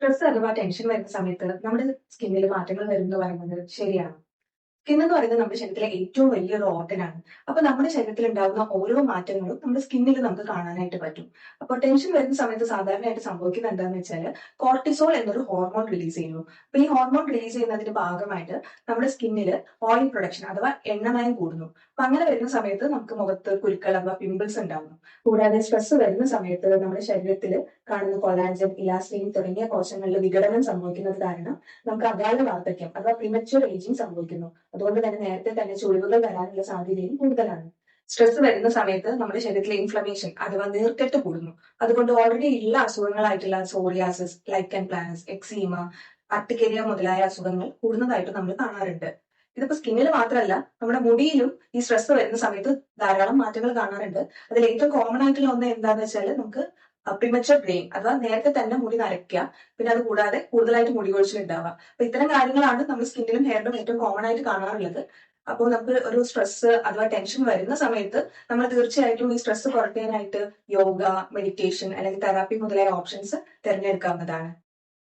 Stress അഥവാ tension വരുന്ന സമയത്ത് നമ്മുടെ സ്കിന്നിൽ മാറ്റങ്ങൾ വരും എന്ന് പറയുന്നത് ശരിയാണ്. സ്കിൻ എന്ന് പറയുന്നത് നമ്മുടെ ശരീരത്തിലെ ഏറ്റവും വലിയൊരു ഓർഗനാണ്. അപ്പൊ നമ്മുടെ ശരീരത്തിൽ ഉണ്ടാകുന്ന ഓരോ മാറ്റങ്ങളും നമ്മുടെ സ്കിന്നിൽ നമുക്ക് കാണാനായിട്ട് പറ്റും. അപ്പോൾ ടെൻഷൻ വരുന്ന സമയത്ത് സാധാരണയായിട്ട് സംഭവിക്കുന്നത് എന്താണെന്ന് വെച്ചാൽ കോർട്ടിസോൾ എന്നൊരു ഹോർമോൺ റിലീസ് ചെയ്യുന്നു. അപ്പൊ ഈ ഹോർമോൺ റിലീസ് ചെയ്യുന്നതിന്റെ ഭാഗമായിട്ട് നമ്മുടെ സ്കിന്നിൽ ഓയിൽ പ്രൊഡക്ഷൻ അഥവാ എണ്ണമയം കൂടുന്നു. അപ്പൊ അങ്ങനെ വരുന്ന സമയത്ത് നമുക്ക് മുഖത്ത് കുരുക്കൾ അഥവാ പിമ്പിൾസ് ഉണ്ടാകുന്നു. കൂടാതെ സ്ട്രെസ് വരുന്ന സമയത്ത് നമ്മുടെ ശരീരത്തിൽ കാണുന്ന കൊളാജൻ, ഇലാസ്റ്റിൻ തുടങ്ങിയ കോശങ്ങളിൽ വിഘടനം സംഭവിക്കുന്നത് കാരണം നമുക്ക് അകാല വാർദ്ധക്യം അഥവാ പ്രിമച്വർ ഏജിങ് സംഭവിക്കുന്നു. അതുകൊണ്ട് തന്നെ നേരത്തെ തന്നെ ചുളിവുകൾ വരാനുള്ള സാധ്യതയും കൂടുതലാണ്. സ്ട്രെസ് വരുന്ന സമയത്ത് നമ്മുടെ ശരീരത്തിലെ ഇൻഫ്ലമേഷൻ അഥവാ നീർക്കെട്ട് കൂടുന്നു. അതുകൊണ്ട് ഓൾറെഡി ഉള്ള അസുഖങ്ങളായിട്ടുള്ള psoriasis, lichen planus, eczema, urticaria മുതലായ അസുഖങ്ങൾ കൂടുന്നതായിട്ട് നമ്മൾ കാണാറുണ്ട്. ഇതിപ്പോ സ്കിന്നിൽ മാത്രമല്ല, നമ്മുടെ മുടിയിലും ഈ സ്ട്രെസ് വരുന്ന സമയത്ത് ധാരാളം മാറ്റങ്ങൾ കാണാറുണ്ട്. അതിൽ ഏറ്റവും കോമൺ ആയിട്ടുള്ള ഒന്ന് എന്താണെന്ന് വെച്ചാൽ നമുക്ക് പ്രിമച്വർ ഗ്രേയിങ് അഥവാ നേരത്തെ തന്നെ മുടി നരയ്ക്കുക. പിന്നെ അത് കൂടാതെ കൂടുതലായിട്ട് മുടി കൊഴിച്ചിൽ ഉണ്ടാവുക. അപ്പൊ ഇത്തരം കാര്യങ്ങളാണ് നമ്മുടെ സ്കിന്നിലും ഹെയറിലും ഏറ്റവും കോമൺ ആയിട്ട് കാണാറുള്ളത്. അപ്പോൾ നമുക്ക് ഒരു സ്ട്രെസ് അഥവാ ടെൻഷൻ വരുന്ന സമയത്ത് നമ്മൾ തീർച്ചയായിട്ടും ഈ സ്ട്രെസ് കുറയ്ക്കാനായിട്ട് യോഗ, മെഡിറ്റേഷൻ അല്ലെങ്കിൽ തെറാപ്പി മുതലായ ഓപ്ഷൻസ് തിരഞ്ഞെടുക്കാവുന്നതാണ്.